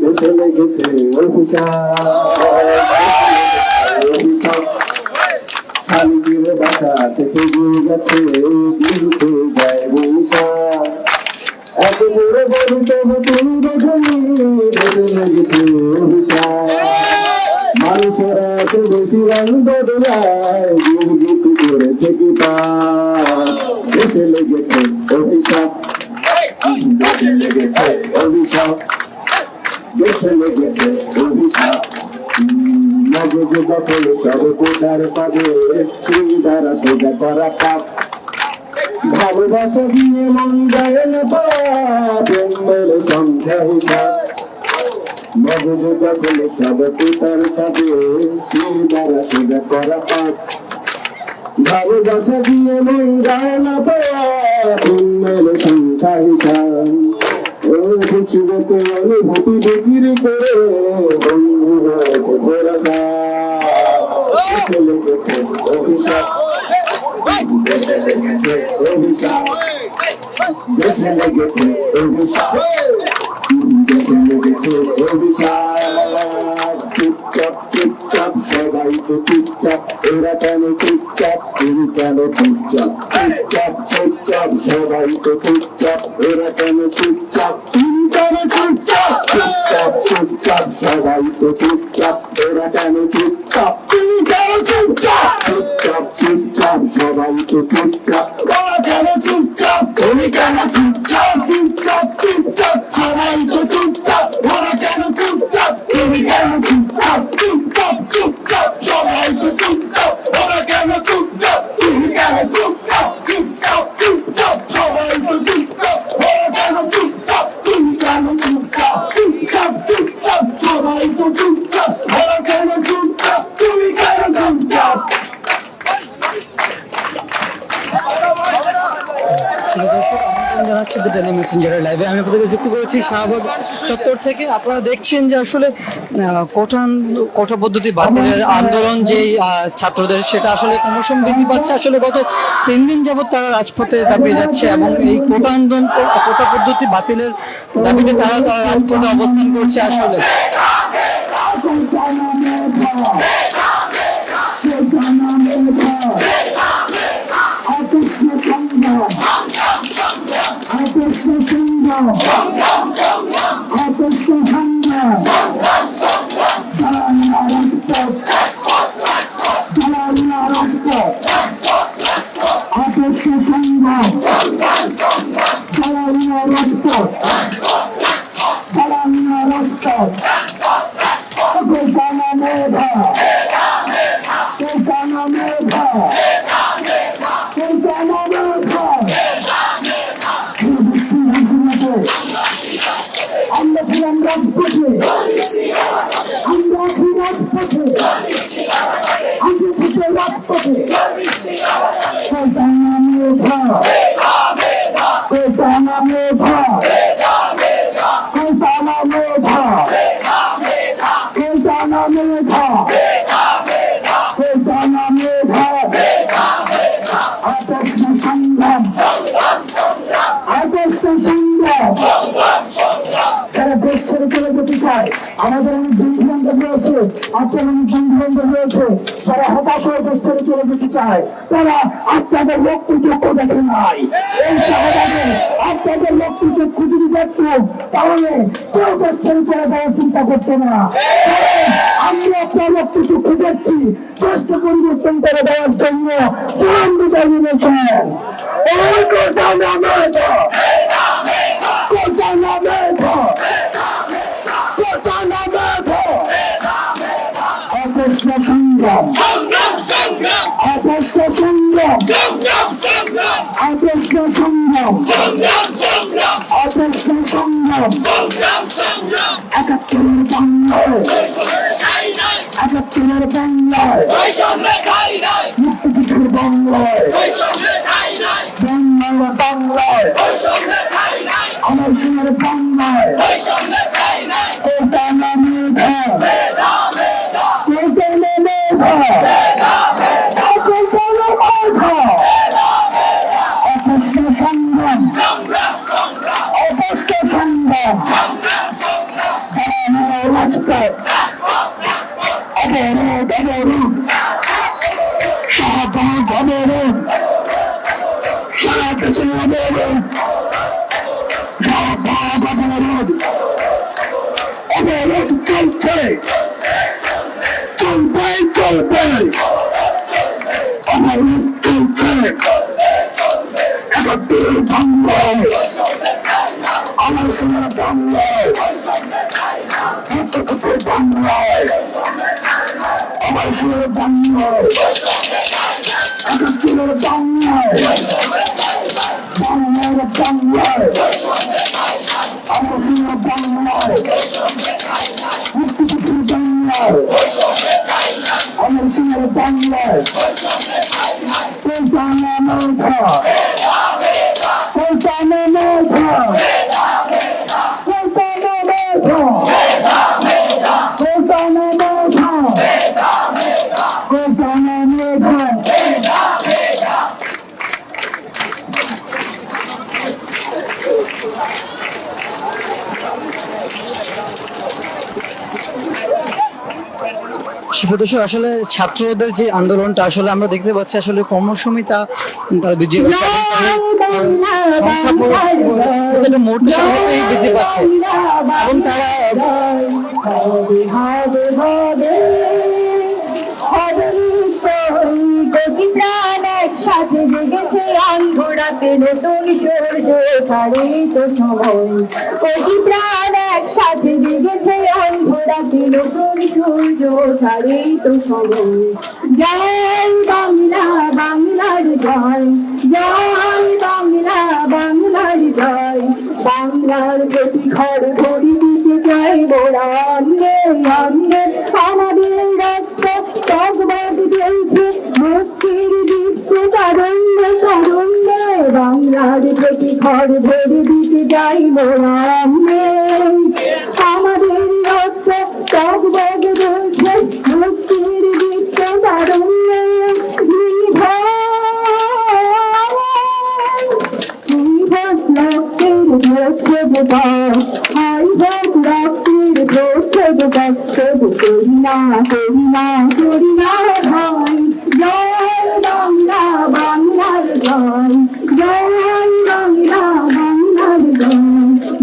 দেশে লেগেছে অভিশাপ, শান্তির বাসা থেকে গিয়ে গেছে দিনকে যায় বৈশাখ। এত করে বলি তবু তুমি দেখনি, দেশে লেগেছে অভিশাপ। মানুষেরা এত বেশি রং বদলায়, গিরগিট করেছে কি পাপ। দেশে লেগেছে অভিশাপ, দেশে লেগেছে অভিশাপ, দেশে লেগেছে অভিশাপ। মগজ দখল সব কোটার পাবে, সেই দ্বারা সোজা করা পাপ। ভালোবাসা দিয়ে মন যায় না পাপ, প্রেমের সংখ্যা হিসাব। মগজ দখল সব কোটার পাবে, সেই দ্বারা সোজা করা পাপ। ভালোবাসা দিয়ে মন যায় না পাপ, প্রেমের সংখ্যা হিসাব। পৃথিবীতে অনুভূতি বিক্রি করে বন্ধু হয়েছে ভরসা। দেশে লেগেছে অভিশাপ, দেশে লেগেছে অভিশাপ, দেশে লেগেছে অভিশাপ, দেশে লেগেছে অভিশাপ। চুপচাপ চুপচাপ সবাই তো চুপচাপ, এরা কেন চুপচাপ, তুমি কেন চুপচাপ। চুপচাপ চুপচাপ সবাই তো চুপচাপ, এরা কেন চুপচাপ, তুমি কেন চুপচাপ। চুপচাপ চুপচাপ সবাই তো চুপচাপ, এরা কেন চুপচাপ, তুমি কেন চুপচাপ। চুপচাপ চুপচাপ সবাই তো চুপচাপ, ওরা কেন চুপচাপ, তুমি কেন চুপচাপ। চুপচাপ চুপচাপ সবাই তো চুপচাপ, ওরা কেন চুপচাপ, তুমি কেন চুপচাপ। চুপচাপ চুপচাপ সবাই তো চুপচাপ, ওরা কেন চুপচাপ, তুমি কেন চুপচাপ। চুপচাপ চুপচাপ সবাই তো চুপচাপ, ওরা কেন চুপচাপ, তুমি কেন চুপচাপ। চুপচাপ চুপচাপ সবাই তো চুপচাপ, ওরা কেন চুপচাপ, তুমি কেন চুপচাপ। জানাচ্ছি দ্য ডেইলি মেসেঞ্জারের লাইভে। আমি আপনাদেরকে যুক্ত করেছি শাহবাগ চত্বর থেকে। আপনারা দেখছেন যে আসলে কোটা পদ্ধতি বাতিলের আন্দোলন যেই ছাত্রদের, সেটা আসলে ক্রমশ বৃদ্ধি পাচ্ছে। আসলে গত 3 দিন যাবৎ তারা রাজপথে দাপিয়ে যাচ্ছে এবং এই কোটা পদ্ধতি বাতিলের দাবিতে তারা রাজপথে অবস্থান করছে। আসলে আমরা ছিলাম রাজপথে, আমরা আছি রাজপথে, আমরা থেকে রাজপথে। কোটা মেধা, কোটা মেধা, কোটা মেধা, কোটা মেধা, কোটা মেধা। আদর্শ সংগ্রাম, আদর্শ সংগ্রাম। যারা দেশ ছেড়ে চলে যেতে চায়, আমাদের অনেক বন্ধু বান্ধব রয়েছে, আপনার অনেক বন্ধু বান্ধব রয়েছে যারা হতাশ হয়ে দেশ ছেড়ে চলে যেতে চায়, তারা আপনাদের রক্তচক্ষু দেখে নাই। এই শাহবাগে আপনাদের রক্তচক্ষু যদি দেখত, তাহলে কেউ দেশ ছেড়ে চলে যাওয়ার চিন্তা করতো না। আমরা আপনার রক্তচক্ষু দেখছি, দেশকে পরিবর্তন করে দেওয়ার জন্য জীবন বিদায় নিয়েছেন। ওই কোটা মেধা, কোটা মেধা, কোটা মেধা। আদর্শ সংগ্রাম, আদর্শ সংগ্রাম, আদর্শ সংগ্রাম, আদর্শ সংগ্রাম। ৭১-এর বাংলায়, ৭১-এর বাংলায়, মুক্তিযুদ্ধের বাংলায়, বাংলা বাংলায়, আমার সোনার বাংলায়। কোটা মেধা, কোটা মেধা, কোটা মেধা। অপস্য সংগ্রাম, অপস্য সংগ্রাম, সংগ্রাম রাজপথ অবরোধ অবরোধ শাহবাগ অবরোধ সারা দেশে অবরোধ শাহবাগ অবরোধ অবরোধ চলছে চলবে চলবে অবরোধ চলছে একাত্তর বাংলায় আমার সোনার বাংলায় বাংলায় আমার সোনার বাংলায় একাত্তরের বাংলায় বাংলার বাংলায় আমার সোনার বাংলায় মুক্তিযুদ্ধের বাংলায় আমার সোনার বাংলায় কলকাতা নৌকা কলকাতা নৌকা দর্শক, আসলে ছাত্রদের যে আন্দোলনটা আসলে আমরা দেখতে পাচ্ছি আসলে ক্রমশই তার বিজয় প্রত্যেকটা মুহূর্তে সাথে বৃদ্ধি পাচ্ছে এবং তারা একসাথে জেগেছে আঙ্গুরাতে নতুন সূর্য ছাড়ি তো সময় কোটি প্রাণ একসাথে জেগেছে আঙ্গুরাতে নতুন সূর্য ছাড়ি তো সময় জয় বাংলা বাংলার জয় জয় বাংলা বাংলার জয় বাংলার প্রতি ঘর ঘড়ি দিতে চাই মোরা অন্যে অন্যে আমাদের রক্ত টকবগ চলছে মুক্তির দীপ্ত তারুণ্যে তারুণ্যে বাংলার প্রতি ঘর ভরে দিতে যাই মোরা অন্যে আমাদের রক্ত টকবগ চলছে মুক্তির দীপ্ত তারুণ্যে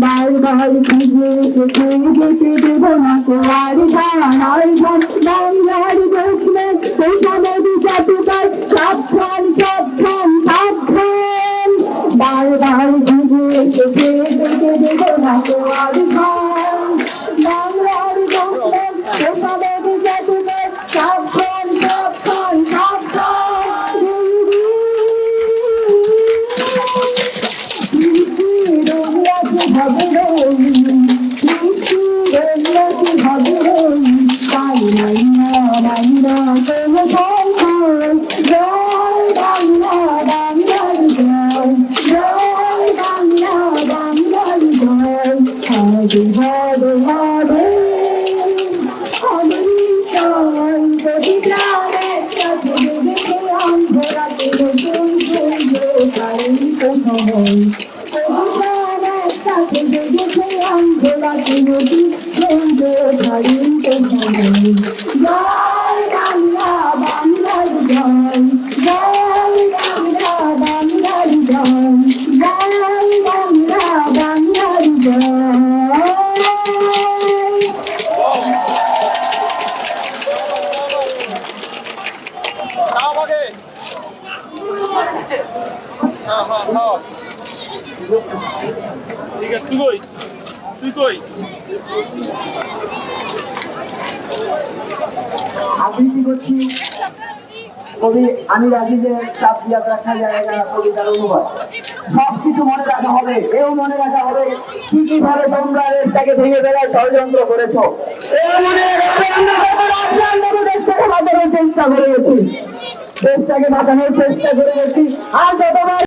বারবার ফিরে যেতে দেব না তো আর বাংলার দক্ষিণে কোষানদী জাতিকার সাবধান সাবধান সাবধান বারবার ফিরে যেতে দেব না তো আর বাংলার দক্ষিণে কোষানদী জাতিকার সাবধান সাবধান সাবধান আবৃত্তি করছি কবি আমির আজিজের চাপিয়াত রাখা জায়গা কবিতার অনুবাদ। সবকিছু মনে রাখা হবে, এও মনে রাখা হবে কি কিভাবে তোমরা দেশটাকে ভেঙে ফেলার ষড়যন্ত্র করেছো। এও মনে রাখবে আমরা দেশটাকে বাঁচানোর চেষ্টা করে গেছি, দেশটাকে বাঁচানোর চেষ্টা করে গেছি। আর যতবার